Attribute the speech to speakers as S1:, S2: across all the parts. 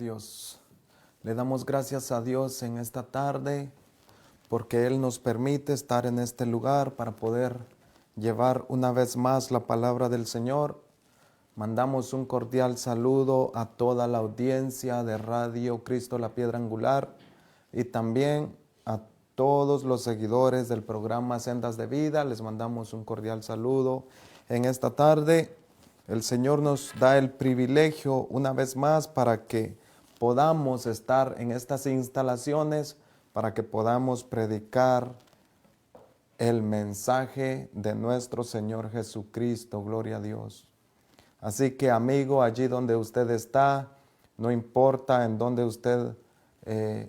S1: Dios. Le damos gracias a Dios en esta tarde porque Él nos permite estar en este lugar para poder llevar una vez más la palabra del Señor. Mandamos un cordial saludo a toda la audiencia de Radio Cristo la Piedra Angular y también a todos los seguidores del programa Sendas de Vida. Les mandamos un cordial saludo en esta tarde. El Señor nos da el privilegio una vez más para que podamos estar en estas instalaciones, para que podamos predicar el mensaje de nuestro Señor Jesucristo. Gloria a Dios. Así que, amigo, allí donde usted está, no importa en donde usted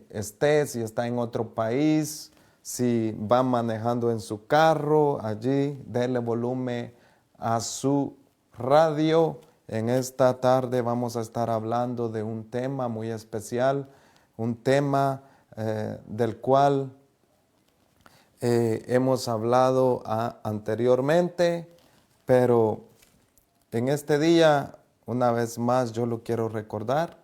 S1: esté, si está en otro país, si va manejando en su carro, allí déle volumen a su radio. En esta tarde vamos a estar hablando de un tema muy especial, un tema del cual hemos hablado anteriormente, pero en este día, una vez más, yo lo quiero recordar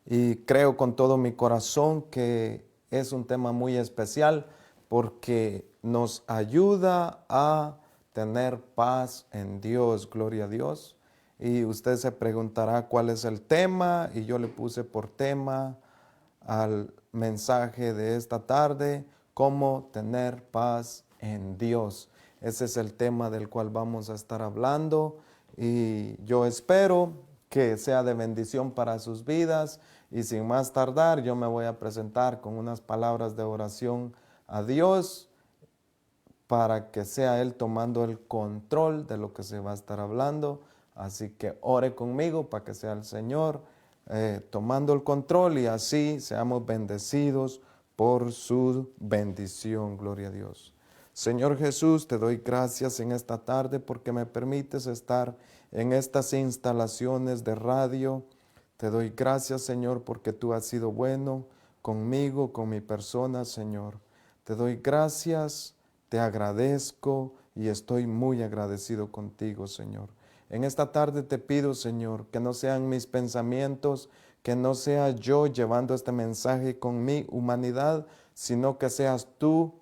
S1: y creo con todo mi corazón que es un tema muy especial porque nos ayuda a tener paz en Dios, gloria a Dios. Y usted se preguntará cuál es el tema, y yo le puse por tema al mensaje de esta tarde, cómo tener paz en Dios. Ese es el tema del cual vamos a estar hablando y yo espero que sea de bendición para sus vidas. Y sin más tardar, yo me voy a presentar con unas palabras de oración a Dios para que sea Él tomando el control de lo que se va a estar hablando. Así que ore conmigo para que sea el Señor tomando el control y así seamos bendecidos por su bendición. Gloria a Dios. Señor Jesús, te doy gracias en esta tarde porque me permites estar en estas instalaciones de radio. Te doy gracias, Señor, porque tú has sido bueno conmigo, con mi persona, Señor. Te doy gracias, te agradezco y estoy muy agradecido contigo, Señor. En esta tarde te pido, Señor, que no sean mis pensamientos, que no sea yo llevando este mensaje con mi humanidad, sino que seas tú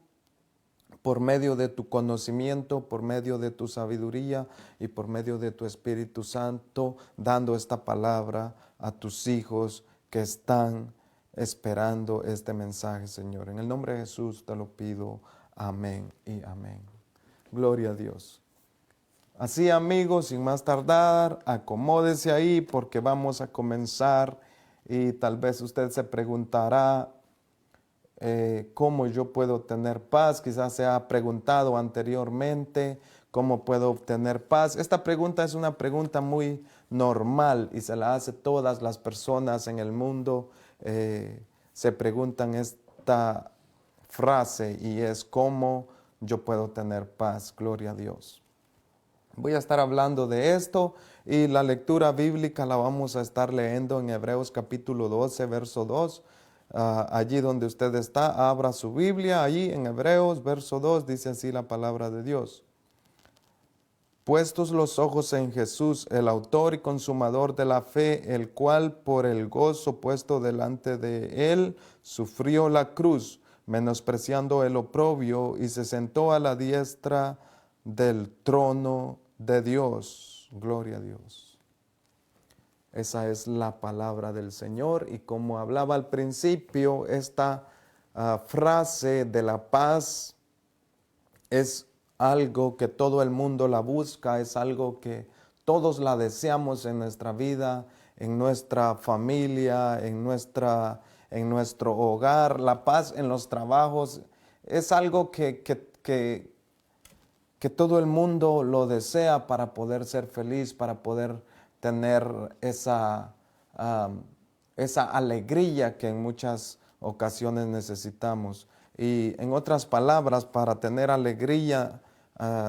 S1: por medio de tu conocimiento, por medio de tu sabiduría y por medio de tu Espíritu Santo, dando esta palabra a tus hijos que están esperando este mensaje, Señor. En el nombre de Jesús te lo pido. Amén y amén. Gloria a Dios. Así, amigos, sin más tardar, acomódese ahí porque vamos a comenzar y tal vez usted se preguntará cómo yo puedo tener paz. Quizás se ha preguntado anteriormente cómo puedo obtener paz. Esta pregunta es una pregunta muy normal y se la hace todas las personas en el mundo. Se preguntan esta frase y es cómo yo puedo tener paz. Gloria a Dios. Voy a estar hablando de esto y la lectura bíblica la vamos a estar leyendo en Hebreos capítulo 12, verso 2. Allí donde usted está, abra su Biblia, allí en Hebreos, verso 2, dice así la palabra de Dios. Puestos los ojos en Jesús, el autor y consumador de la fe, el cual por el gozo puesto delante de él, sufrió la cruz, menospreciando el oprobio, y se sentó a la diestra del trono de Dios. Gloria a Dios. Esa es la palabra del Señor y como hablaba al principio, esta frase de la paz es algo que todo el mundo la busca, es algo que todos la deseamos en nuestra vida, en nuestra familia, en nuestro hogar. La paz en los trabajos es algo que todo el mundo lo desea para poder ser feliz, para poder tener esa alegría que en muchas ocasiones necesitamos. Y en otras palabras, para tener alegría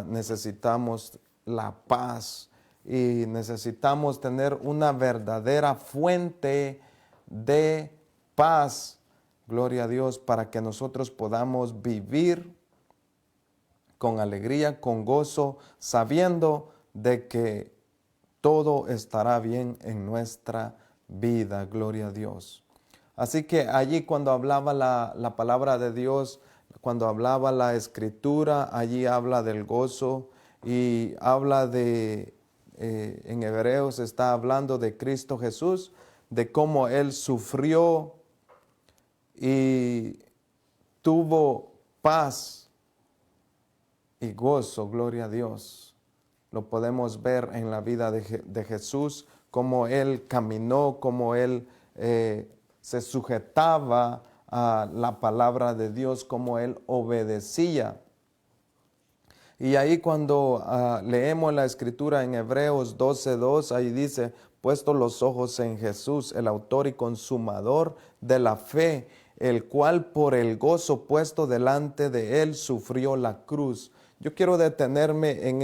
S1: necesitamos la paz y necesitamos tener una verdadera fuente de paz, gloria a Dios, para que nosotros podamos vivir con alegría, con gozo, sabiendo de que todo estará bien en nuestra vida. Gloria a Dios. Así que allí cuando hablaba la palabra de Dios, cuando hablaba la escritura, allí habla del gozo y habla en Hebreos está hablando de Cristo Jesús, de cómo Él sufrió y tuvo paz y gozo, gloria a Dios. Lo podemos ver en la vida de Jesús, cómo Él caminó, cómo Él se sujetaba a la palabra de Dios, cómo Él obedecía. Y ahí cuando leemos la escritura en Hebreos 12:2, ahí dice, puesto los ojos en Jesús, el autor y consumador de la fe, el cual por el gozo puesto delante de él sufrió la cruz. Yo quiero detenerme en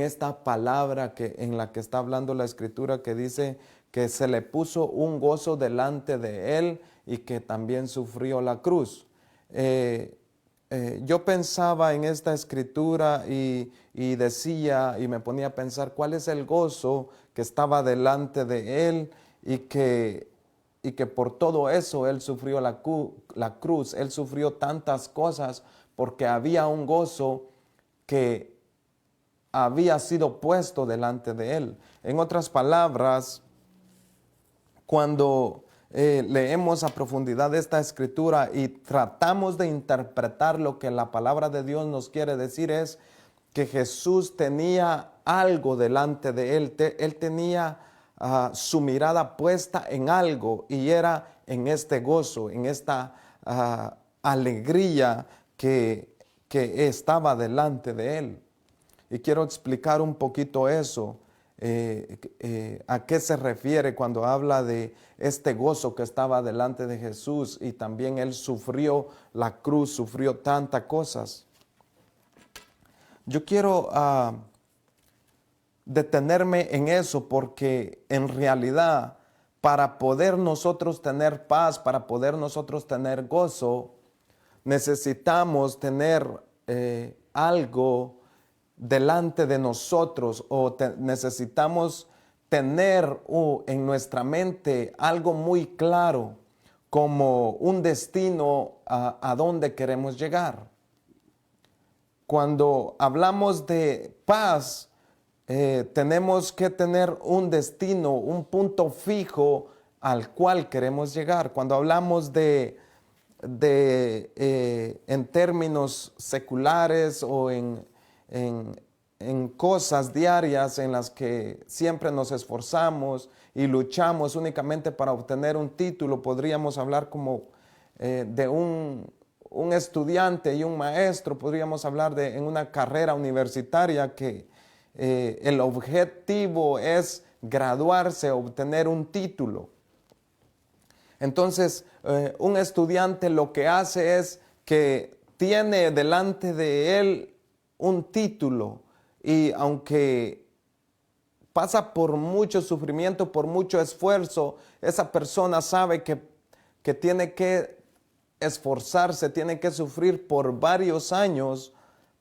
S1: esta palabra en la que está hablando la escritura, que dice que se le puso un gozo delante de él y que también sufrió la cruz. Yo pensaba en esta escritura y decía y me ponía a pensar cuál es el gozo que estaba delante de él y que por todo eso él sufrió la cruz, él sufrió tantas cosas porque había un gozo que había sido puesto delante de él. En otras palabras, cuando leemos a profundidad esta escritura y tratamos de interpretar lo que la palabra de Dios nos quiere decir, es que Jesús tenía algo delante de él. Él tenía su mirada puesta en algo y era en este gozo, en esta alegría que estaba delante de él. Y quiero explicar un poquito eso. A qué se refiere cuando habla de este gozo que estaba delante de Jesús y también él sufrió la cruz, sufrió tantas cosas. Yo quiero detenerme en eso porque en realidad para poder nosotros tener paz, para poder nosotros tener gozo, necesitamos tener algo delante de nosotros o necesitamos tener en nuestra mente algo muy claro como un destino a dónde queremos llegar. Cuando hablamos de paz, tenemos que tener un destino, un punto fijo al cual queremos llegar. Cuando hablamos en términos seculares o en cosas diarias en las que siempre nos esforzamos y luchamos únicamente para obtener un título, podríamos hablar como de un estudiante y un maestro, podríamos hablar en una carrera universitaria que el objetivo es graduarse, obtener un título. Entonces, un estudiante lo que hace es que tiene delante de él un título y aunque pasa por mucho sufrimiento, por mucho esfuerzo, esa persona sabe que tiene que esforzarse, tiene que sufrir por varios años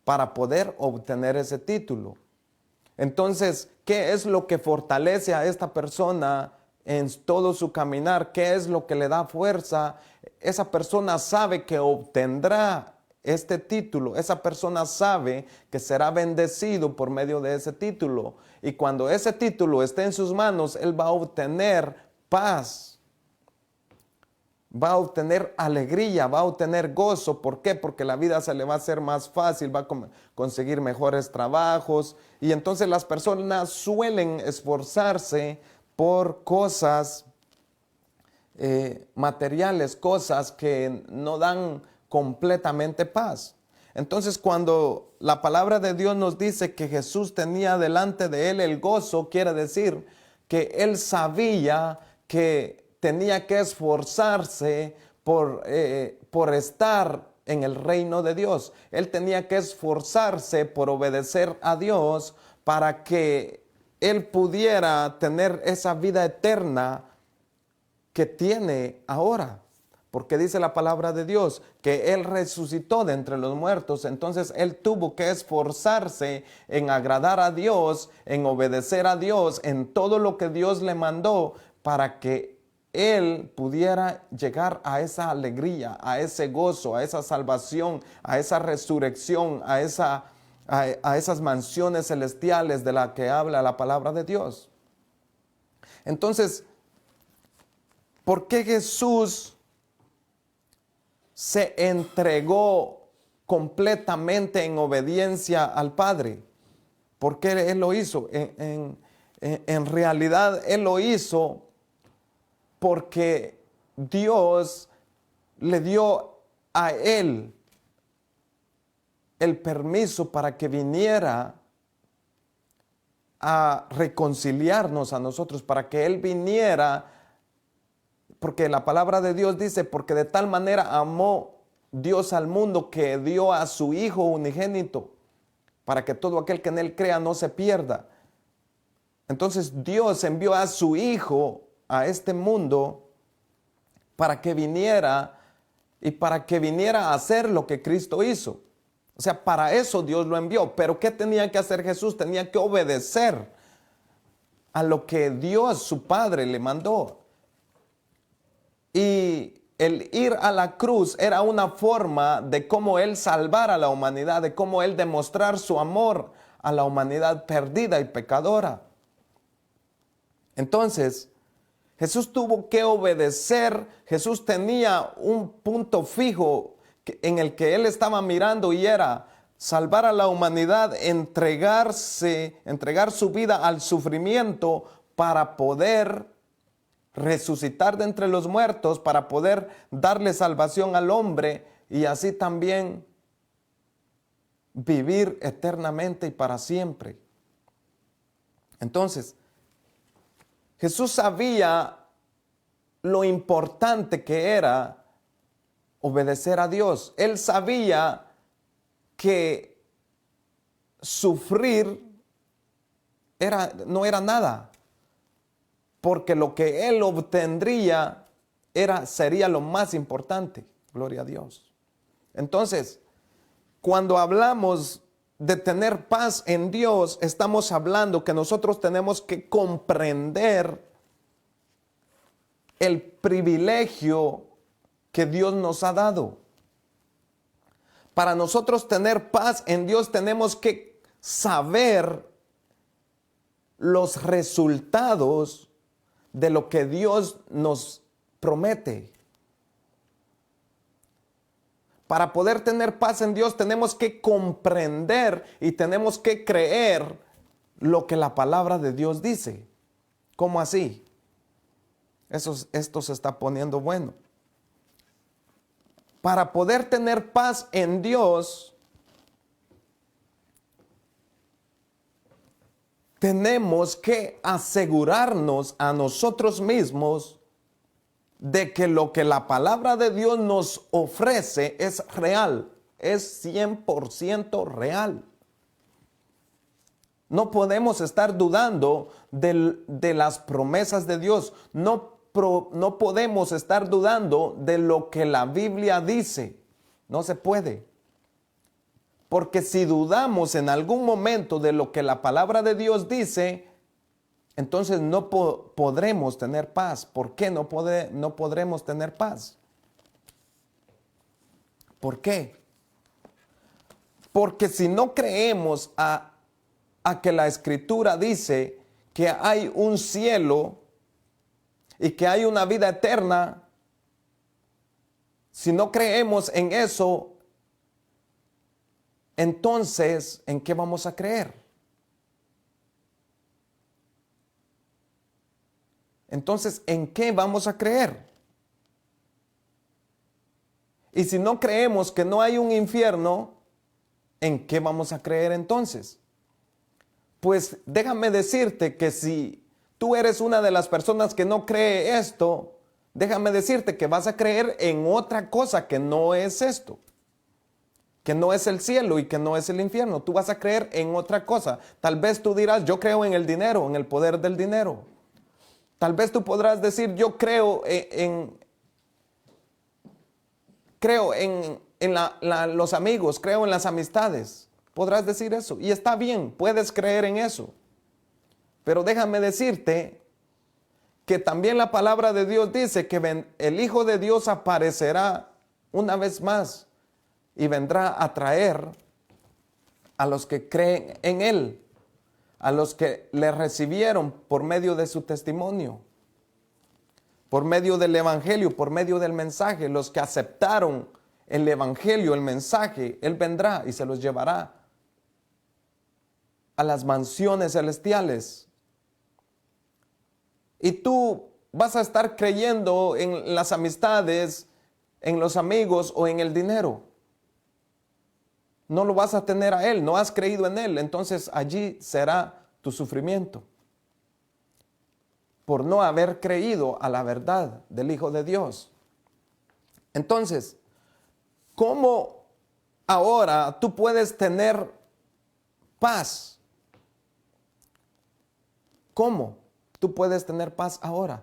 S1: para poder obtener ese título. Entonces, ¿qué es lo que fortalece a esta persona en todo su caminar? ¿Qué es lo que le da fuerza? Esa persona sabe que obtendrá este título, esa persona sabe que será bendecido por medio de ese título. Y cuando ese título esté en sus manos, él va a obtener paz, va a obtener alegría, va a obtener gozo. ¿Por qué? Porque la vida se le va a hacer más fácil, va a conseguir mejores trabajos. Y entonces las personas suelen esforzarse por cosas materiales, cosas que no dan completamente paz. Entonces, cuando la palabra de Dios nos dice que Jesús tenía delante de él el gozo, quiere decir que él sabía que tenía que esforzarse por estar en el reino de Dios. Él tenía que esforzarse por obedecer a Dios para que él pudiera tener esa vida eterna que tiene ahora. Porque dice la palabra de Dios que Él resucitó de entre los muertos. Entonces Él tuvo que esforzarse en agradar a Dios, en obedecer a Dios, en todo lo que Dios le mandó para que él pudiera llegar a esa alegría, a ese gozo, a esa salvación, a esa resurrección, a esas mansiones celestiales de las que habla la palabra de Dios. Entonces, ¿por qué Jesús se entregó completamente en obediencia al Padre? ¿Por qué Él lo hizo? En realidad Él lo hizo porque Dios le dio a Él el permiso para que viniera a reconciliarnos a nosotros, para que Él viniera, porque la palabra de Dios dice, porque de tal manera amó Dios al mundo que dio a su Hijo unigénito, para que todo aquel que en Él crea no se pierda. Entonces Dios envió a su Hijo a este mundo para que viniera y para que viniera a hacer lo que Cristo hizo. O sea, para eso Dios lo envió. Pero ¿qué tenía que hacer Jesús? Tenía que obedecer a lo que Dios, su Padre, le mandó. Y el ir a la cruz era una forma de cómo Él salvar a la humanidad, de cómo Él demostrar su amor a la humanidad perdida y pecadora. Entonces, Jesús tuvo que obedecer. Jesús tenía un punto fijo en el que Él estaba mirando y era salvar a la humanidad, entregar su vida al sufrimiento para poder resucitar de entre los muertos, para poder darle salvación al hombre y así también vivir eternamente y para siempre. Entonces, Jesús sabía lo importante que era obedecer a Dios. Él sabía que sufrir no era nada, porque lo que Él obtendría sería lo más importante. Gloria a Dios. Entonces, cuando hablamos de tener paz en Dios, estamos hablando que nosotros tenemos que comprender el privilegio que Dios nos ha dado. Para nosotros tener paz en Dios tenemos que saber los resultados de lo que Dios nos promete. Para poder tener paz en Dios tenemos que comprender y tenemos que creer lo que la palabra de Dios dice. ¿Cómo así? Esto se está poniendo bueno. Para poder tener paz en Dios, tenemos que asegurarnos a nosotros mismos de que lo que la palabra de Dios nos ofrece es real, es 100% real. No podemos estar dudando de las promesas de Dios. No podemos estar dudando de lo que la Biblia dice. No se puede. Porque si dudamos en algún momento de lo que la palabra de Dios dice, entonces no podremos tener paz. ¿Por qué no podremos tener paz? ¿Por qué? Porque si no creemos a que la Escritura dice que hay un cielo y que hay una vida eterna, si no creemos en eso, entonces, ¿en qué vamos a creer? Entonces, ¿en qué vamos a creer? Y si no creemos que no hay un infierno, ¿en qué vamos a creer entonces? Pues déjame decirte que si tú eres una de las personas que no cree esto, déjame decirte que vas a creer en otra cosa que no es esto, que no es el cielo y que no es el infierno. Tú vas a creer en otra cosa. Tal vez tú dirás, yo creo en el dinero, en el poder del dinero. Tal vez tú podrás decir, yo creo en los amigos, creo en las amistades. Podrás decir eso y está bien, puedes creer en eso. Pero déjame decirte que también la palabra de Dios dice que el Hijo de Dios aparecerá una vez más y vendrá a traer a los que creen en Él, a los que le recibieron por medio de su testimonio, por medio del Evangelio, por medio del mensaje, los que aceptaron el Evangelio, el mensaje. Él vendrá y se los llevará a las mansiones celestiales. Y tú vas a estar creyendo en las amistades, en los amigos o en el dinero. No lo vas a tener a Él, no has creído en Él, entonces allí será tu sufrimiento por no haber creído a la verdad del Hijo de Dios. Entonces, ¿cómo ahora tú puedes tener paz? ¿Cómo tú puedes tener paz ahora?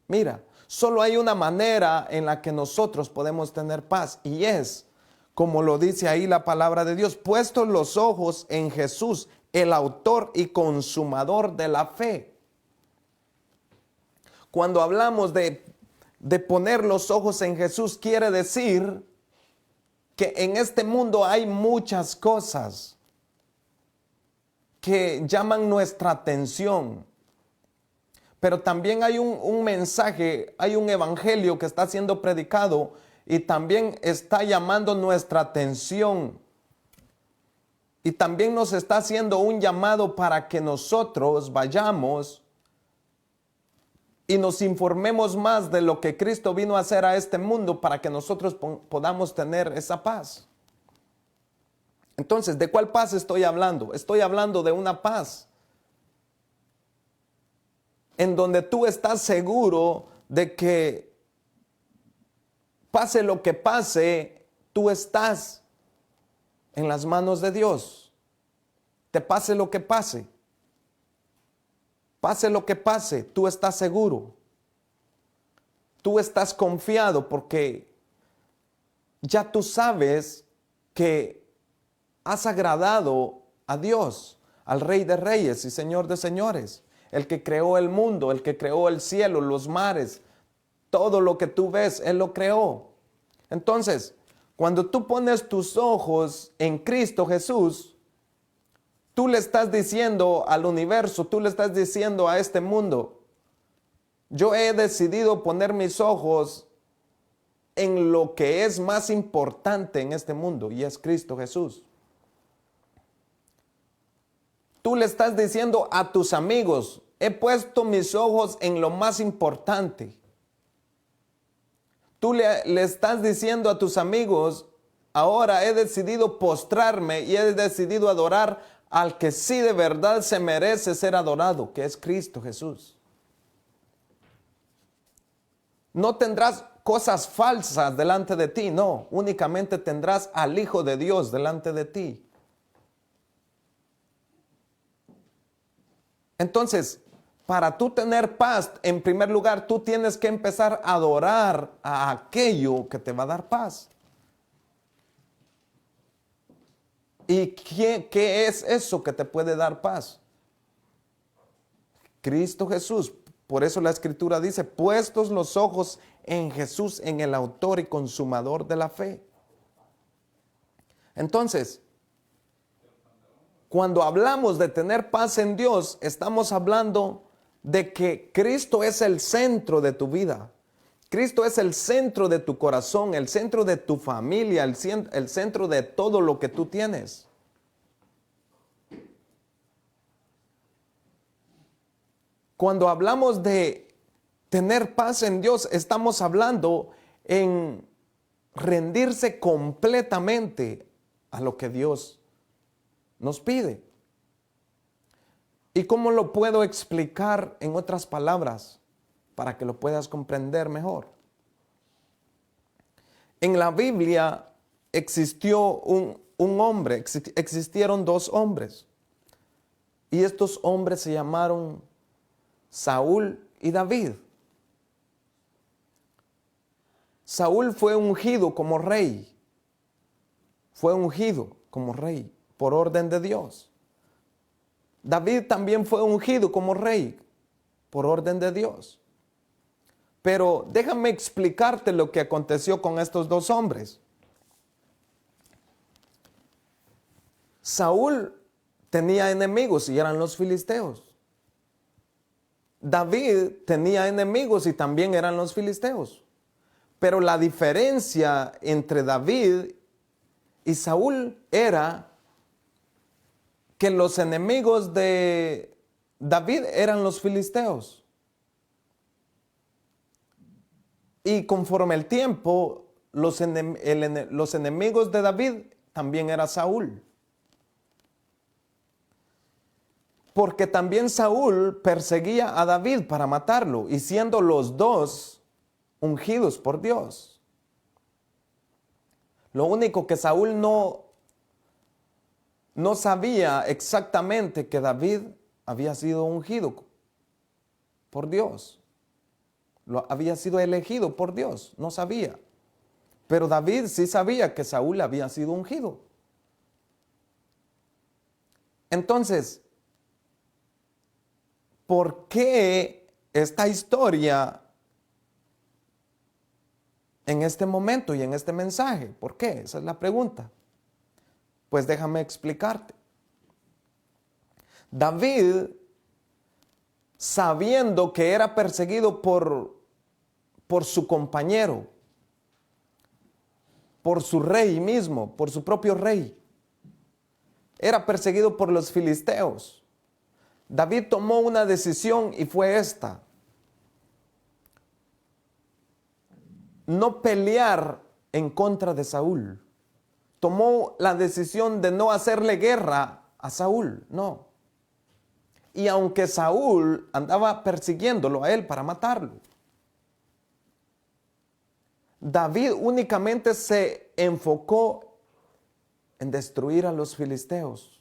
S1: Mira, solo hay una manera en la que nosotros podemos tener paz, y es, como lo dice ahí la palabra de Dios, puestos los ojos en Jesús, el autor y consumador de la fe. Cuando hablamos de poner los ojos en Jesús, quiere decir que en este mundo hay muchas cosas que llaman nuestra atención. Pero también hay un mensaje, hay un evangelio que está siendo predicado y también está llamando nuestra atención. Y también nos está haciendo un llamado para que nosotros vayamos y nos informemos más de lo que Cristo vino a hacer a este mundo para que nosotros podamos tener esa paz. Entonces, ¿de cuál paz estoy hablando? Estoy hablando de una paz en donde tú estás seguro de que pase lo que pase, tú estás en las manos de Dios. Te pase lo que pase. Pase lo que pase, tú estás seguro. Tú estás confiado porque ya tú sabes que has agradado a Dios, al Rey de Reyes y Señor de Señores, el que creó el mundo, el que creó el cielo, los mares, todo lo que tú ves, Él lo creó. Entonces, cuando tú pones tus ojos en Cristo Jesús, tú le estás diciendo al universo, tú le estás diciendo a este mundo, yo he decidido poner mis ojos en lo que es más importante en este mundo, y es Cristo Jesús. Tú le estás diciendo a tus amigos, he puesto mis ojos en lo más importante. Tú le estás diciendo a tus amigos, ahora he decidido postrarme y he decidido adorar al que sí de verdad se merece ser adorado, que es Cristo Jesús. No tendrás cosas falsas delante de ti, no, únicamente tendrás al Hijo de Dios delante de ti. Entonces, para tú tener paz, en primer lugar, tú tienes que empezar a adorar a aquello que te va a dar paz. ¿Y qué es eso que te puede dar paz? Cristo Jesús. Por eso la Escritura dice, puestos los ojos en Jesús, en el autor y consumador de la fe. Entonces, cuando hablamos de tener paz en Dios, estamos hablando de que Cristo es el centro de tu vida. Cristo es el centro de tu corazón, el centro de tu familia, el centro de todo lo que tú tienes. Cuando hablamos de tener paz en Dios, estamos hablando en rendirse completamente a lo que Dios nos pide. ¿Y cómo lo puedo explicar en otras palabras para que lo puedas comprender mejor? En la Biblia existió un hombre, existieron dos hombres. Y estos hombres se llamaron Saúl y David. Saúl fue ungido como rey. Fue ungido como rey por orden de Dios. David también fue ungido como rey por orden de Dios. Pero déjame explicarte lo que aconteció con estos dos hombres. Saúl tenía enemigos y eran los filisteos. David tenía enemigos y también eran los filisteos. Pero la diferencia entre David y Saúl era que los enemigos de David eran los filisteos. Y conforme el tiempo, los enemigos de David también era Saúl. Porque también Saúl perseguía a David para matarlo, y siendo los dos ungidos por Dios. Lo único que Saúl no sabía exactamente que David había sido ungido por Dios. Había sido elegido por Dios, no sabía. Pero David sí sabía que Saúl había sido ungido. Entonces, ¿por qué esta historia en este momento y en este mensaje? ¿Por qué? Esa es la pregunta. Pues déjame explicarte. David, sabiendo que era perseguido por su compañero, por su rey mismo, por su propio rey, era perseguido por los filisteos. David tomó una decisión y fue esta: no pelear en contra de Saúl. Tomó la decisión de no hacerle guerra a Saúl, no. Y aunque Saúl andaba persiguiéndolo a él para matarlo, David únicamente se enfocó en destruir a los filisteos.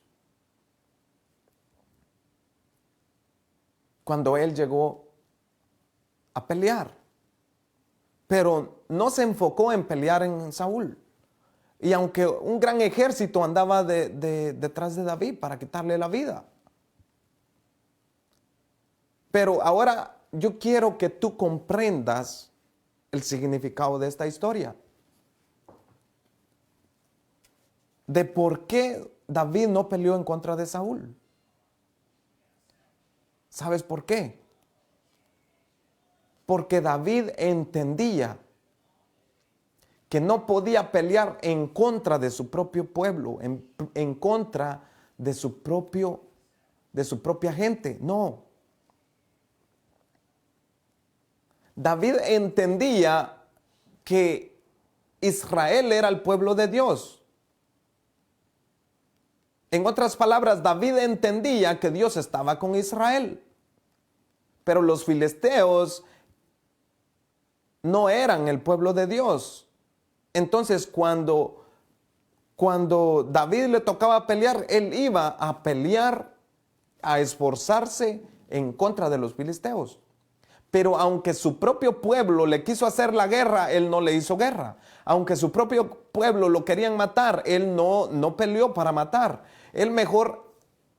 S1: Cuando él llegó a pelear, pero no se enfocó en pelear en Saúl. Y aunque un gran ejército andaba detrás de David para quitarle la vida. Pero ahora yo quiero que tú comprendas el significado de esta historia. De por qué David no peleó en contra de Saúl. ¿Sabes por qué? Porque David entendía que no podía pelear en contra de su propio pueblo, en contra de su propia gente. No. David entendía que Israel era el pueblo de Dios. En otras palabras, David entendía que Dios estaba con Israel. Pero los filisteos no eran el pueblo de Dios. Entonces, cuando David le tocaba pelear, él iba a pelear, a esforzarse en contra de los filisteos. Pero aunque su propio pueblo le quiso hacer la guerra, él no le hizo guerra. Aunque su propio pueblo lo querían matar, él no peleó para matar. Él mejor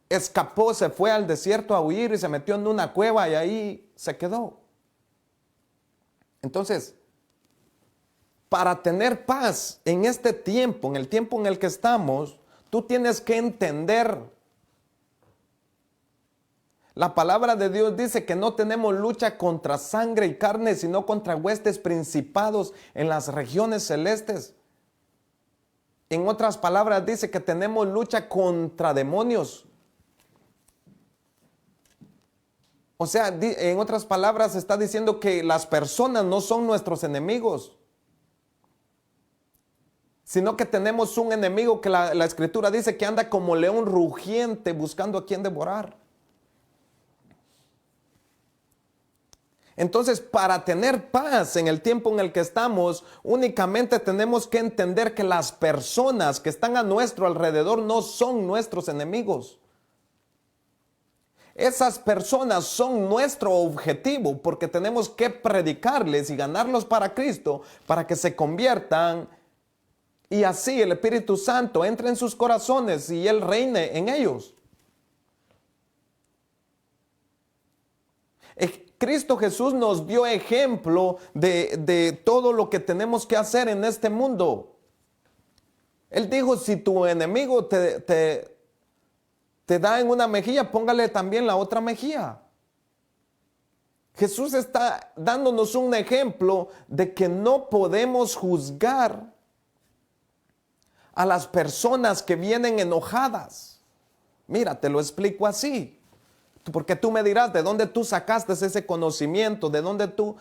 S1: escapó, se fue al desierto a huir y se metió en una cueva y ahí se quedó. Entonces, para tener paz en este tiempo, en el tiempo en el que estamos, tú tienes que entender. La palabra de Dios dice que no tenemos lucha contra sangre y carne, sino contra huestes principados en las regiones celestes. En otras palabras dice que tenemos lucha contra demonios. O sea, en otras palabras está diciendo que las personas no son nuestros enemigos, sino que tenemos un enemigo que la Escritura dice que anda como león rugiente buscando a quien devorar. Entonces, para tener paz en el tiempo en el que estamos, únicamente tenemos que entender que las personas que están a nuestro alrededor no son nuestros enemigos. Esas personas son nuestro objetivo porque tenemos que predicarles y ganarlos para Cristo para que se conviertan y así el Espíritu Santo entre en sus corazones y Él reine en ellos. Cristo Jesús nos dio ejemplo de todo lo que tenemos que hacer en este mundo. Él dijo, si tu enemigo te da en una mejilla, póngale también la otra mejilla. Jesús está dándonos un ejemplo de que no podemos juzgar a las personas que vienen enojadas. Mira, te lo explico así. Porque tú me dirás, ¿de dónde tú sacaste ese conocimiento? ¿De dónde tú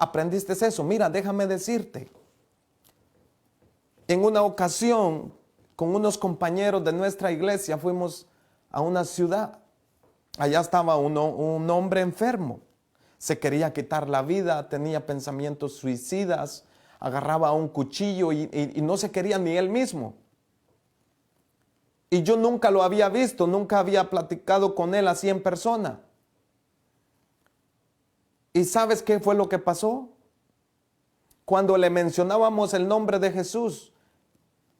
S1: aprendiste eso? Mira, déjame decirte. En una ocasión, con unos compañeros de nuestra iglesia, fuimos a una ciudad. Allá estaba un hombre enfermo. Se quería quitar la vida, tenía pensamientos suicidas, agarraba un cuchillo y no se quería ni él mismo. Y yo nunca lo había visto, nunca había platicado con él así en persona. ¿Y sabes qué fue lo que pasó? Cuando le mencionábamos el nombre de Jesús,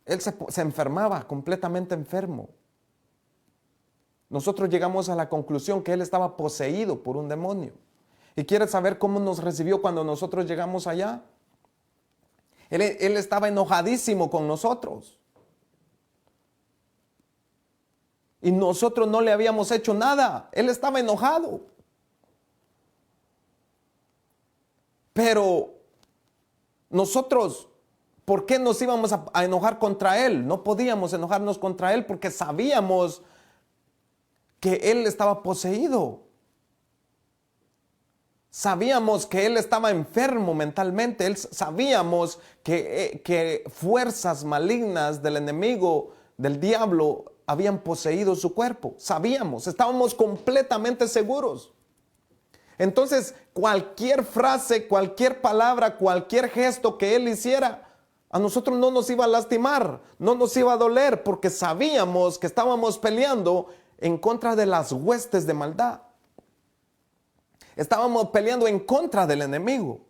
S1: él se enfermaba, completamente enfermo. Nosotros llegamos a la conclusión que él estaba poseído por un demonio. ¿Y quieres saber cómo nos recibió cuando nosotros llegamos allá? Él estaba enojadísimo con nosotros. Y nosotros no le habíamos hecho nada. Él estaba enojado. Pero nosotros, ¿por qué nos íbamos a enojar contra él? No podíamos enojarnos contra él porque sabíamos que él estaba poseído. Sabíamos que él estaba enfermo mentalmente. Sabíamos que fuerzas malignas del enemigo, del diablo, habían poseído su cuerpo. Sabíamos, estábamos completamente seguros. Entonces, cualquier frase, cualquier palabra, cualquier gesto que él hiciera, a nosotros no nos iba a lastimar, no nos iba a doler, porque sabíamos que estábamos peleando en contra de las huestes de maldad. Estábamos peleando en contra del enemigo.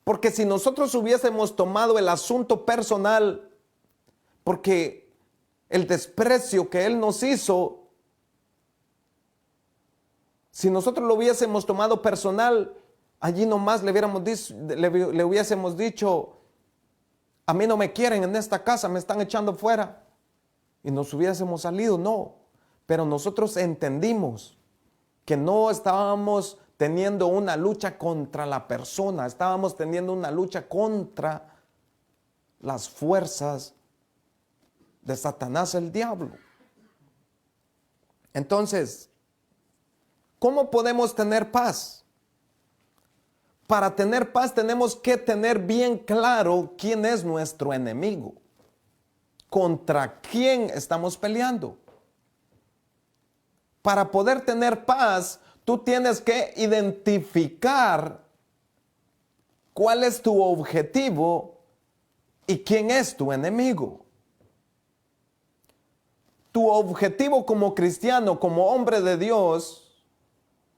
S1: Porque si nosotros hubiésemos tomado el asunto personal, porque el desprecio que él nos hizo, si nosotros lo hubiésemos tomado personal, allí nomás le hubiésemos dicho, a mí no me quieren en esta casa, me están echando fuera. Y nos hubiésemos salido, no. Pero nosotros entendimos que no estábamos teniendo una lucha contra la persona, estábamos teniendo una lucha contra las fuerzas de Satanás, el diablo. Entonces, ¿cómo podemos tener paz? Para tener paz tenemos que tener bien claro quién es nuestro enemigo, contra quién estamos peleando. Para poder tener paz, tú tienes que identificar cuál es tu objetivo y quién es tu enemigo. Tu objetivo como cristiano, como hombre de Dios,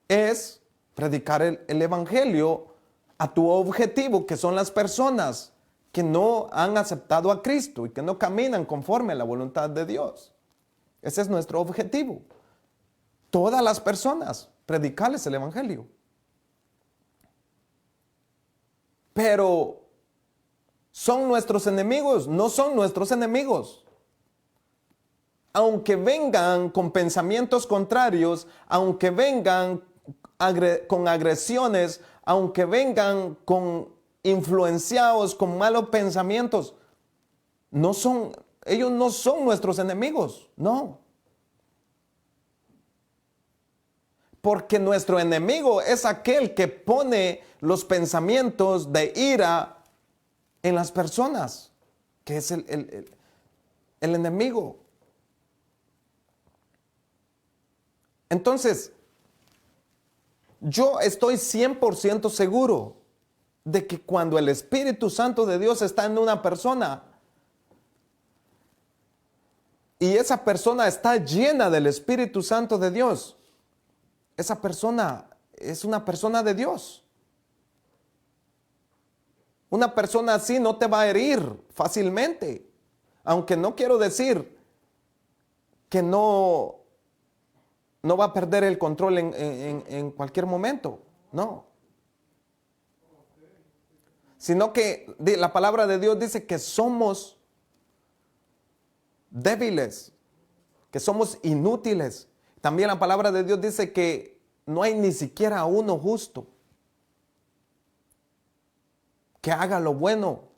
S1: es predicar el evangelio a tu objetivo, que son las personas que no han aceptado a Cristo y que no caminan conforme a la voluntad de Dios. Ese es nuestro objetivo. Todas las personas, predicarles el evangelio. Pero, ¿son nuestros enemigos? No son nuestros enemigos. Aunque vengan con pensamientos contrarios, aunque vengan con agresiones, aunque vengan influenciados con malos pensamientos, ellos no son nuestros enemigos, no. Porque nuestro enemigo es aquel que pone los pensamientos de ira en las personas, que es el enemigo. Entonces, yo estoy 100% seguro de que cuando el Espíritu Santo de Dios está en una persona y esa persona está llena del Espíritu Santo de Dios, esa persona es una persona de Dios. Una persona así no te va a herir fácilmente. Aunque no quiero decir que no no va a perder el control en cualquier momento, no. Sino que la palabra de Dios dice que somos débiles, que somos inútiles. También la palabra de Dios dice que no hay ni siquiera uno justo que haga lo bueno,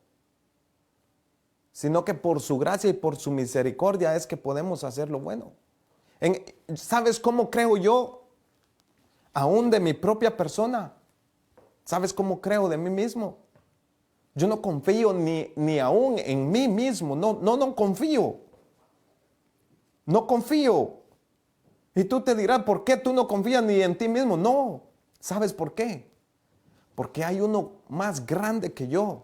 S1: sino que por su gracia y por su misericordia es que podemos hacer lo bueno. ¿Sabes cómo creo yo? Aún de mi propia persona. ¿Sabes cómo creo de mí mismo? Yo no confío ni aún en mí mismo. No confío. No confío. Y tú te dirás, ¿por qué tú no confías ni en ti mismo? No. ¿Sabes por qué? Porque hay uno más grande que yo.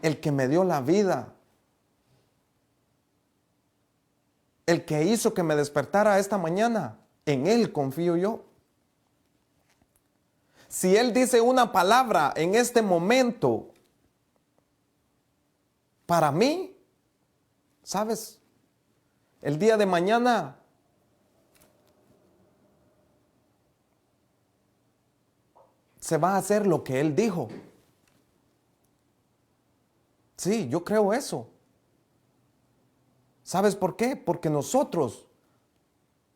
S1: El que me dio la vida. El que hizo que me despertara esta mañana. En Él confío yo. Si Él dice una palabra en este momento para mí, ¿sabes? El día de mañana se va a hacer lo que Él dijo. Sí, yo creo eso. ¿Sabes por qué? Porque nosotros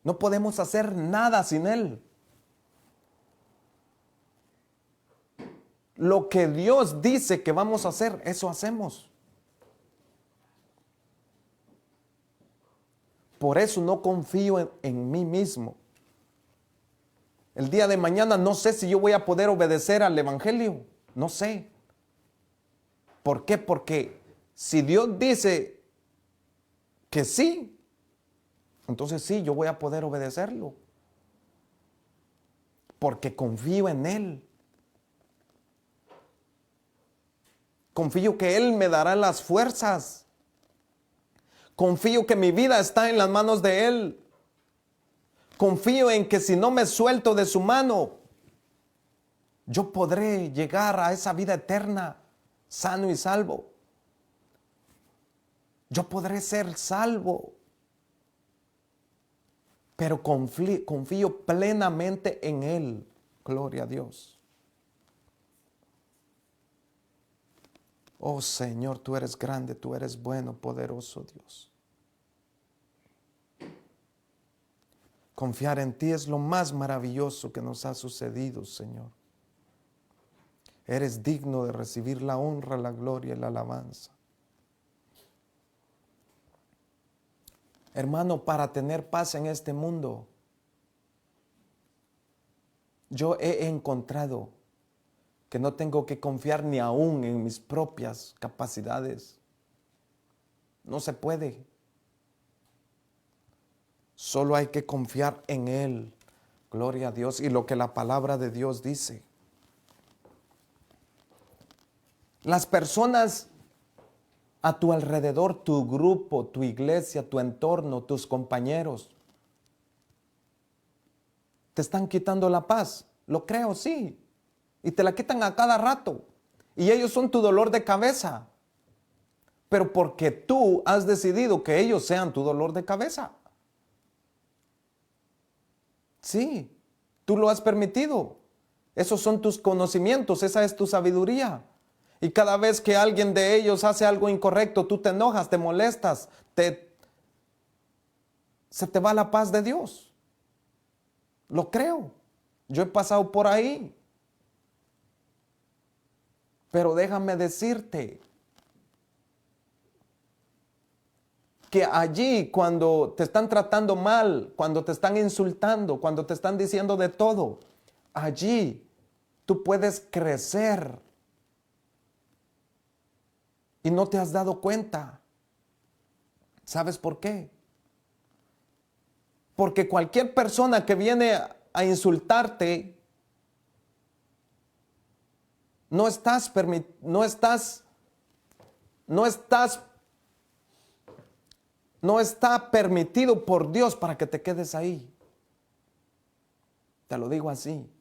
S1: no podemos hacer nada sin Él. Lo que Dios dice que vamos a hacer, eso hacemos. Por eso no confío en mí mismo. El día de mañana no sé si yo voy a poder obedecer al Evangelio. No sé. ¿Por qué? Porque si Dios dice que sí, entonces sí, yo voy a poder obedecerlo. Porque confío en Él. Confío que Él me dará las fuerzas. Confío que mi vida está en las manos de Él. Confío en que si no me suelto de su mano, yo podré llegar a esa vida eterna, sano y salvo. Yo podré ser salvo. Pero confío plenamente en Él. Gloria a Dios. Oh Señor, tú eres grande, tú eres bueno, poderoso Dios. Confiar en ti es lo más maravilloso que nos ha sucedido, Señor. Eres digno de recibir la honra, la gloria y la alabanza. Hermano, para tener paz en este mundo, yo he encontrado que no tengo que confiar ni aún en mis propias capacidades. No se puede. Solo hay que confiar en Él. Gloria a Dios y lo que la palabra de Dios dice. Las personas a tu alrededor, tu grupo, tu iglesia, tu entorno, tus compañeros, te están quitando la paz. Lo creo, sí. Y te la quitan a cada rato. Y ellos son tu dolor de cabeza. Pero porque tú has decidido que ellos sean tu dolor de cabeza. Sí, tú lo has permitido. Esos son tus conocimientos, esa es tu sabiduría. Y cada vez que alguien de ellos hace algo incorrecto, tú te enojas, te molestas, se te va la paz de Dios. Lo creo. Yo he pasado por ahí. Pero déjame decirte que allí cuando te están tratando mal, cuando te están insultando, cuando te están diciendo de todo, allí tú puedes crecer y no te has dado cuenta. ¿Sabes por qué? Porque cualquier persona que viene a insultarte, no está permitido por Dios para que te quedes ahí. Te lo digo así.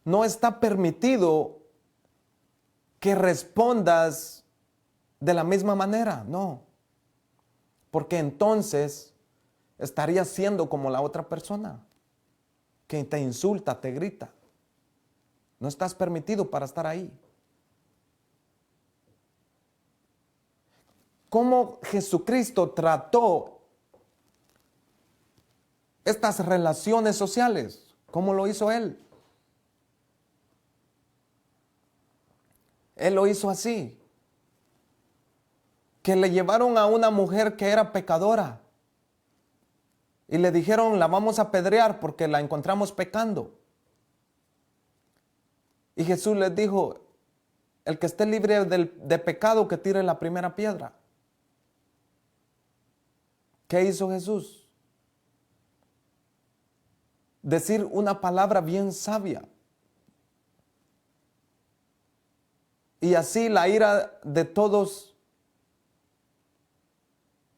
S1: No está permitido que respondas de la misma manera, no. porque entonces estarías siendo como la otra persona que te insulta, te grita. No estás permitido para estar ahí. ¿Cómo Jesucristo trató estas relaciones sociales? ¿Cómo lo hizo Él? Él lo hizo así. Que le llevaron a una mujer que era pecadora y le dijeron, la vamos a apedrear porque la encontramos pecando. Y Jesús les dijo, el que esté libre de pecado que tire la primera piedra. ¿Qué hizo Jesús? Decir una palabra bien sabia. Y así la ira de todos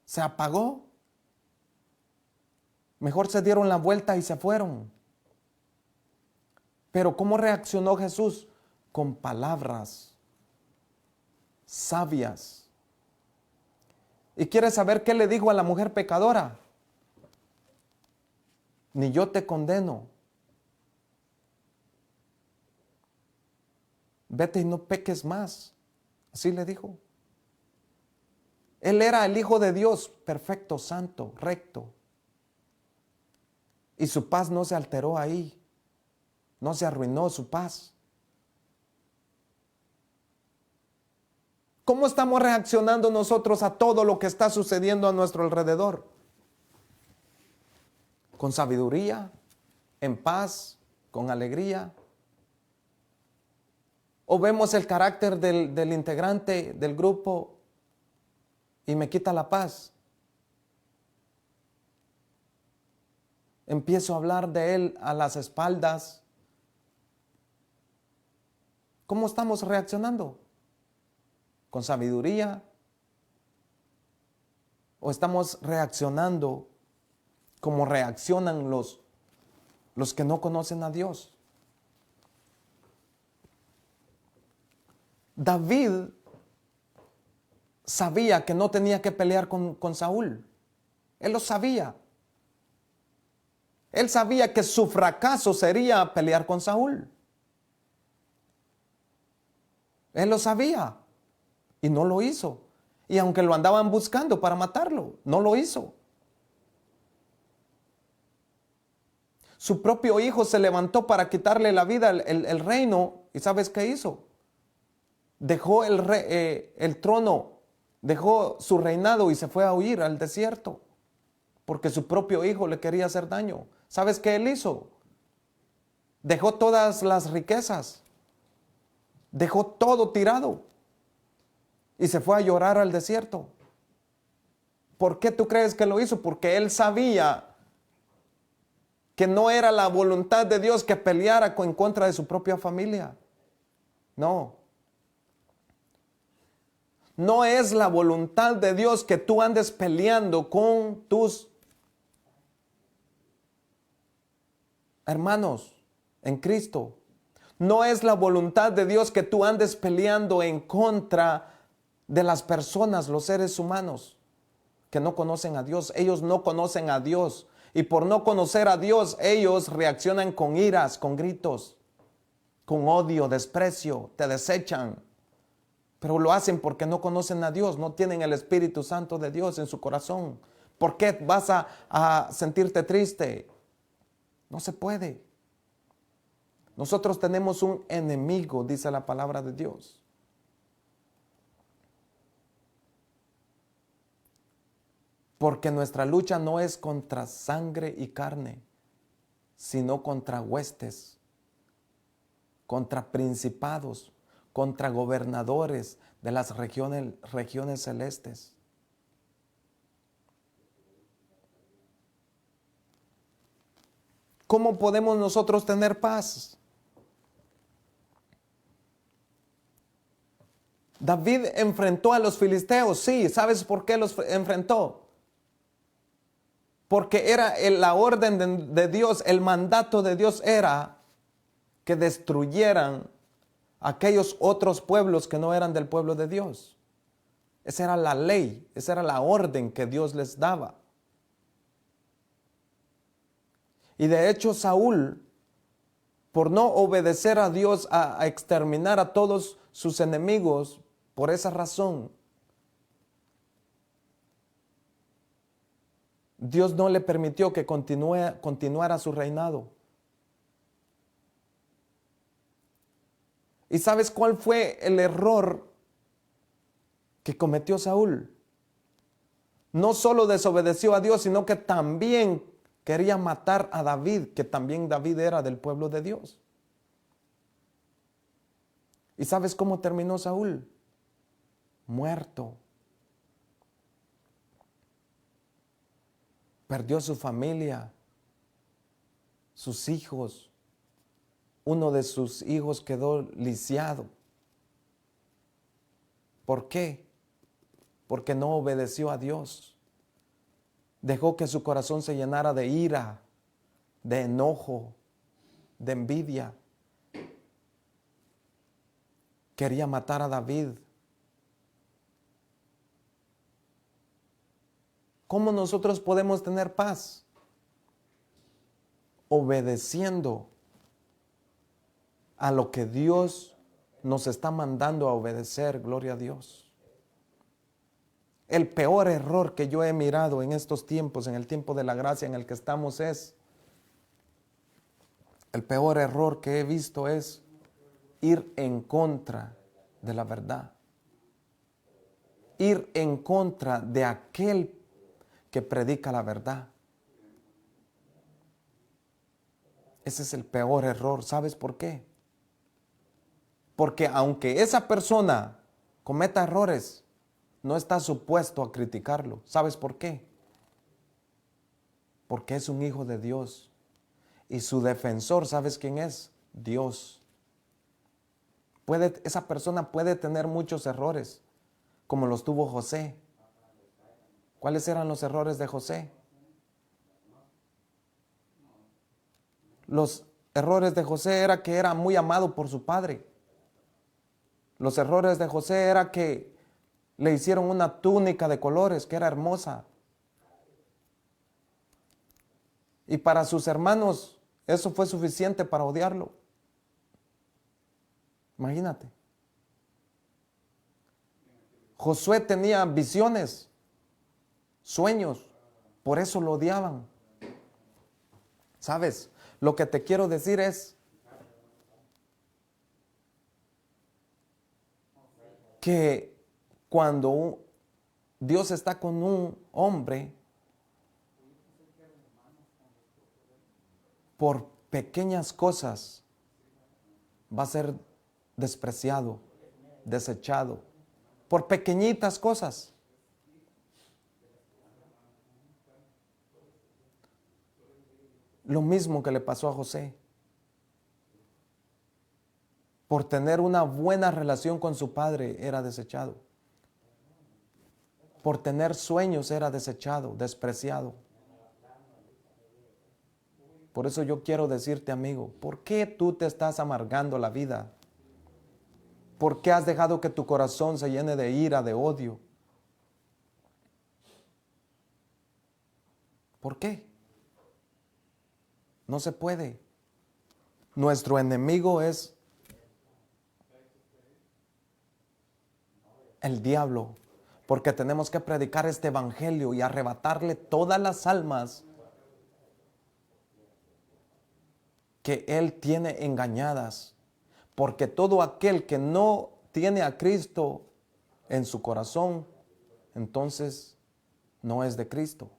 S1: se apagó. Mejor se dieron la vuelta y se fueron. Pero ¿cómo reaccionó Jesús? Con palabras sabias. ¿Y quieres saber qué le dijo a la mujer pecadora? Ni yo te condeno. Vete y no peques más. Así le dijo. Él era el Hijo de Dios, perfecto, santo, recto. Y su paz no se alteró ahí. No se arruinó su paz. ¿Cómo estamos reaccionando nosotros a todo lo que está sucediendo a nuestro alrededor? ¿Con sabiduría? ¿En paz? ¿Con alegría? ¿O vemos el carácter del integrante del grupo y me quita la paz? Empiezo a hablar de él a las espaldas. ¿Cómo estamos reaccionando? ¿Con sabiduría? ¿O estamos reaccionando como reaccionan los que no conocen a Dios? David sabía que no tenía que pelear con Saúl. Él lo sabía. Él sabía que su fracaso sería pelear con Saúl. Él lo sabía y no lo hizo. Y aunque lo andaban buscando para matarlo, no lo hizo. Su propio hijo se levantó para quitarle la vida, el reino. ¿Y sabes qué hizo? Dejó el trono, dejó su reinado y se fue a huir al desierto. Porque su propio hijo le quería hacer daño. ¿Sabes qué él hizo? Dejó todas las riquezas. Dejó todo tirado. Y se fue a llorar al desierto. ¿Por qué tú crees que lo hizo? Porque él sabía que no era la voluntad de Dios que peleara en contra de su propia familia. No. No es la voluntad de Dios que tú andes peleando con tus hermanos en Cristo. No es la voluntad de Dios que tú andes peleando en contra de las personas, los seres humanos que no conocen a Dios. Ellos no conocen a Dios. Y por no conocer a Dios, ellos reaccionan con iras, con gritos, con odio, desprecio, te desechan. Pero lo hacen porque no conocen a Dios, no tienen el Espíritu Santo de Dios en su corazón. ¿Por qué vas a sentirte triste? No se puede. Nosotros tenemos un enemigo, dice la palabra de Dios. Porque nuestra lucha no es contra sangre y carne, sino contra huestes, contra principados, contra gobernadores de las regiones celestes. ¿Cómo podemos nosotros tener paz? David enfrentó a los filisteos, sí. ¿Sabes por qué los enfrentó? Porque era la orden de Dios, el mandato de Dios era que destruyeran aquellos otros pueblos que no eran del pueblo de Dios. Esa era la ley, esa era la orden que Dios les daba. Y de hecho Saúl, por no obedecer a Dios a exterminar a todos sus enemigos, por esa razón, Dios no le permitió que continuara su reinado. ¿Y sabes cuál fue el error que cometió Saúl? No solo desobedeció a Dios, sino que también quería matar a David, que también David era del pueblo de Dios. ¿Y sabes cómo terminó Saúl? Muerto. Perdió su familia, sus hijos. Uno de sus hijos quedó lisiado. ¿Por qué? Porque no obedeció a Dios. Dejó que su corazón se llenara de ira, de enojo, de envidia. Quería matar a David. ¿Cómo nosotros podemos tener paz? Obedeciendo a lo que Dios nos está mandando a obedecer, gloria a Dios. El peor error que yo he mirado en estos tiempos, en el tiempo de la gracia en el que estamos el peor error que he visto es ir en contra de la verdad. Ir en contra de aquel que predica la verdad. Ese es el peor error. ¿Sabes por qué? Porque aunque esa persona cometa errores, no está supuesto a criticarlo. ¿Sabes por qué? Porque es un hijo de Dios. Y su defensor, ¿sabes quién es? Dios. Esa persona puede tener muchos errores, como los tuvo José. ¿Cuáles eran los errores de José? Los errores de José era que era muy amado por su padre. Los errores de José era que le hicieron una túnica de colores que era hermosa. Y para sus hermanos eso fue suficiente para odiarlo. Imagínate. Josué tenía visiones, sueños, por eso lo odiaban. ¿Sabes? Lo que te quiero decir es que cuando Dios está con un hombre, por pequeñas cosas va a ser despreciado, desechado, por pequeñitas cosas. Lo mismo que le pasó a José. Por tener una buena relación con su padre era desechado. Por tener sueños era desechado, despreciado. Por eso yo quiero decirte, amigo, ¿por qué tú te estás amargando la vida? ¿Por qué has dejado que tu corazón se llene de ira, de odio? ¿Por qué? No se puede. Nuestro enemigo es el diablo, porque tenemos que predicar este evangelio y arrebatarle todas las almas que él tiene engañadas, porque todo aquel que no tiene a Cristo en su corazón, entonces no es de Cristo.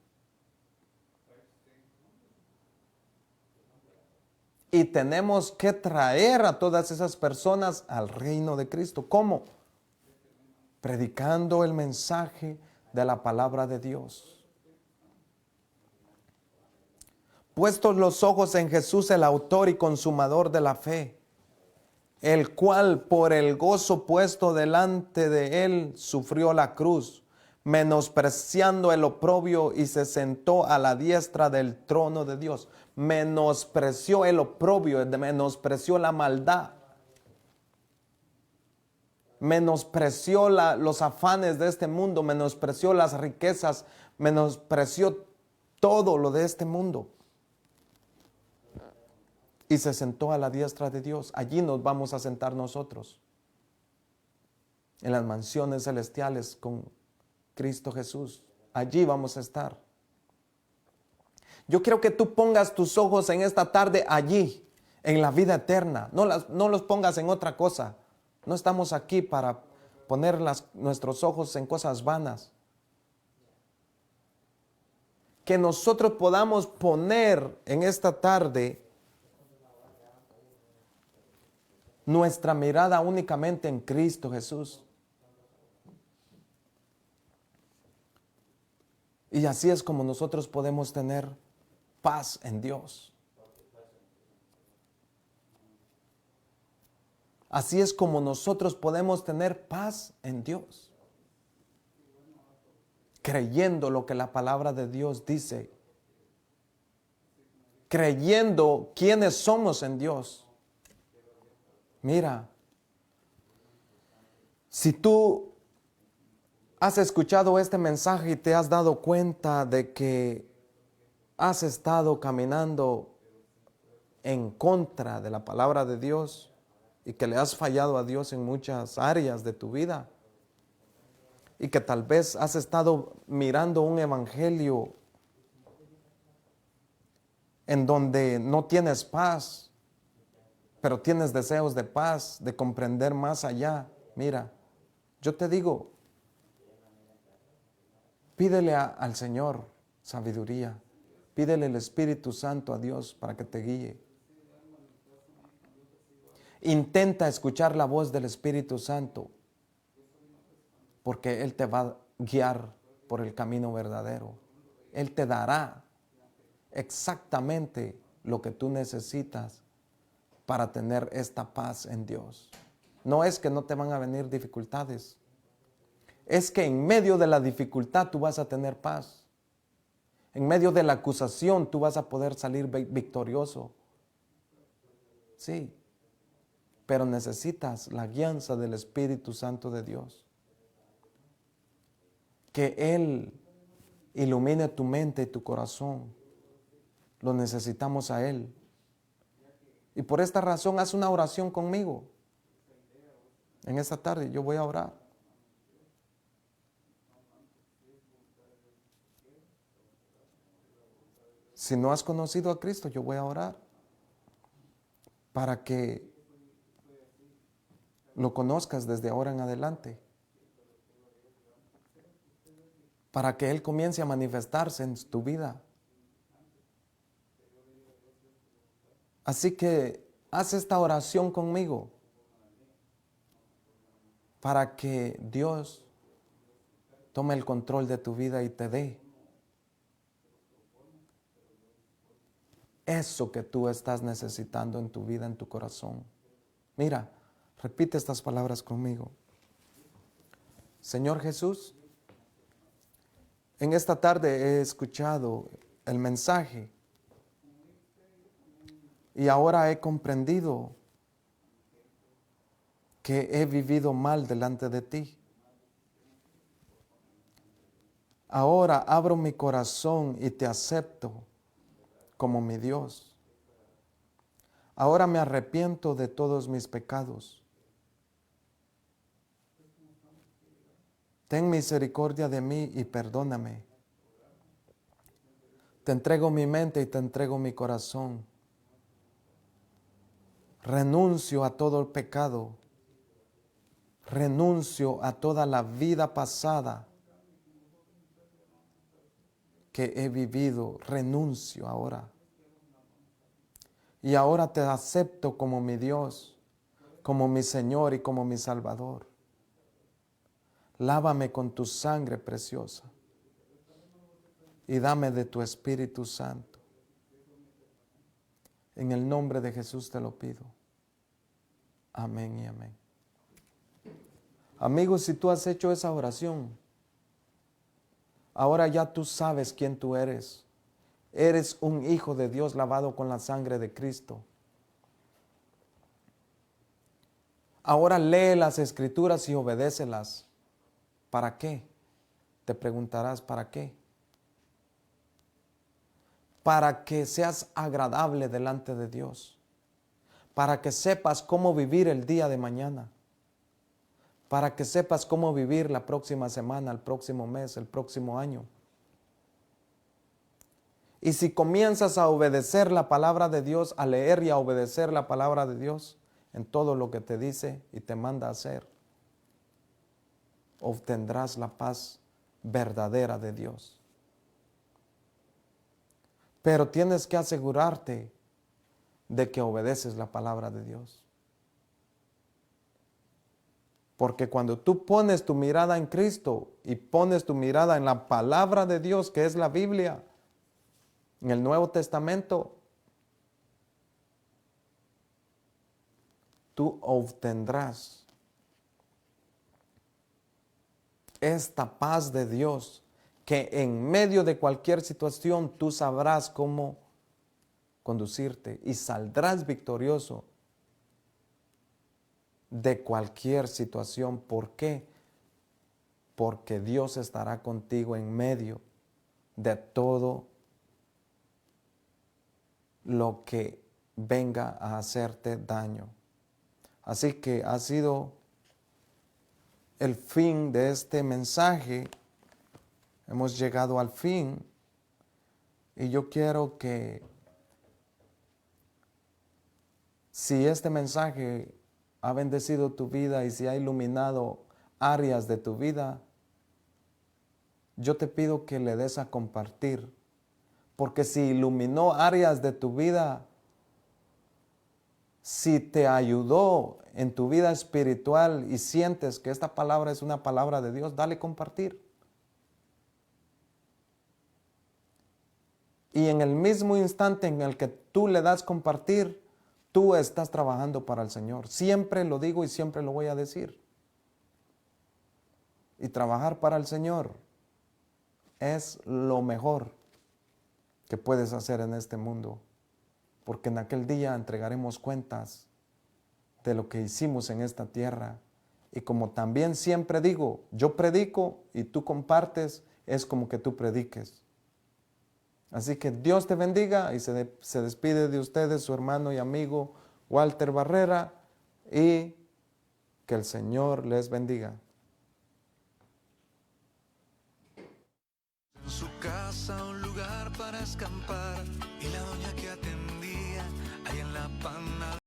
S1: Y tenemos que traer a todas esas personas al reino de Cristo. ¿Cómo? Predicando el mensaje de la palabra de Dios. Puestos los ojos en Jesús, el autor y consumador de la fe, el cual por el gozo puesto delante de él sufrió la cruz, menospreciando el oprobio, y se sentó a la diestra del trono de Dios. Menospreció el oprobio, menospreció la maldad. menospreció los afanes de este mundo, menospreció las riquezas, menospreció todo lo de este mundo. Y se sentó a la diestra de Dios. Allí nos vamos a sentar nosotros, en las mansiones celestiales con Cristo Jesús. Allí vamos a estar. Yo quiero que tú pongas tus ojos en esta tarde allí, en la vida eterna. No los pongas en otra cosa. No estamos aquí para poner nuestros ojos en cosas vanas. Que nosotros podamos poner en esta tarde nuestra mirada únicamente en Cristo Jesús. Y así es como nosotros podemos tener paz en Dios. Así es como nosotros podemos tener paz en Dios. Creyendo lo que la palabra de Dios dice. Creyendo quiénes somos en Dios. Mira, si tú has escuchado este mensaje y te has dado cuenta de que has estado caminando en contra de la palabra de Dios y que le has fallado a Dios en muchas áreas de tu vida y que tal vez has estado mirando un evangelio en donde no tienes paz, pero tienes deseos de paz, de comprender más allá. Mira, yo te digo, pídele al Señor sabiduría. Pídele el Espíritu Santo a Dios para que te guíe. Intenta escuchar la voz del Espíritu Santo, porque Él te va a guiar por el camino verdadero. Él te dará exactamente lo que tú necesitas para tener esta paz en Dios. No es que no te van a venir dificultades, es que en medio de la dificultad tú vas a tener paz. En medio de la acusación tú vas a poder salir victorioso. Sí, pero necesitas la guianza del Espíritu Santo de Dios. Que Él ilumine tu mente y tu corazón. Lo necesitamos a Él. Y por esta razón haz una oración conmigo. En esta tarde yo voy a orar. Si no has conocido a Cristo, yo voy a orar para que lo conozcas desde ahora en adelante. Para que Él comience a manifestarse en tu vida. Así que haz esta oración conmigo para que Dios tome el control de tu vida y te dé eso que tú estás necesitando en tu vida, en tu corazón. Mira, repite estas palabras conmigo. Señor Jesús, en esta tarde he escuchado el mensaje y ahora he comprendido que he vivido mal delante de ti. Ahora abro mi corazón y te acepto como mi Dios. Ahora me arrepiento de todos mis pecados. Ten misericordia de mí y perdóname. Te entrego mi mente y te entrego mi corazón. Renuncio a todo el pecado. Renuncio a toda la vida pasada que he vivido. Renuncio ahora. Y ahora te acepto como mi Dios, como mi Señor y como mi Salvador. Lávame con tu sangre preciosa y dame de tu Espíritu Santo. En el nombre de Jesús te lo pido. Amén y amén. Amigos, si tú has hecho esa oración, ahora ya tú sabes quién tú eres. Eres un hijo de Dios lavado con la sangre de Cristo. Ahora lee las Escrituras y obedécelas. ¿Para qué? Te preguntarás, ¿para qué? Para que seas agradable delante de Dios. Para que sepas cómo vivir el día de mañana. Para que sepas cómo vivir la próxima semana, el próximo mes, el próximo año. Y si comienzas a obedecer la palabra de Dios, a leer y a obedecer la palabra de Dios en todo lo que te dice y te manda a hacer, obtendrás la paz verdadera de Dios. Pero tienes que asegurarte de que obedeces la palabra de Dios. Porque cuando tú pones tu mirada en Cristo y pones tu mirada en la palabra de Dios, que es la Biblia, en el Nuevo Testamento, tú obtendrás esta paz de Dios, que en medio de cualquier situación tú sabrás cómo conducirte y saldrás victorioso de cualquier situación. ¿Por qué? Porque Dios estará contigo en medio de todo lo que venga a hacerte daño. Así que ha sido el fin de este mensaje. Hemos llegado al fin y yo quiero que si este mensaje ha bendecido tu vida y si ha iluminado áreas de tu vida, yo te pido que le des a compartir, porque si iluminó áreas de tu vida, si te ayudó en tu vida espiritual y sientes que esta palabra es una palabra de Dios, dale compartir. Y en el mismo instante en el que tú le das compartir, tú estás trabajando para el Señor. Siempre lo digo y siempre lo voy a decir. Y trabajar para el Señor es lo mejor que puedes hacer en este mundo. Porque en aquel día entregaremos cuentas de lo que hicimos en esta tierra. Y como también siempre digo, yo predico y tú compartes, es como que tú prediques. Así que Dios te bendiga y se despide de ustedes su hermano y amigo Walter Barrera y que el Señor les bendiga.
S2: En su casa un lugar para escampar y la doña que atendía ahí en la pan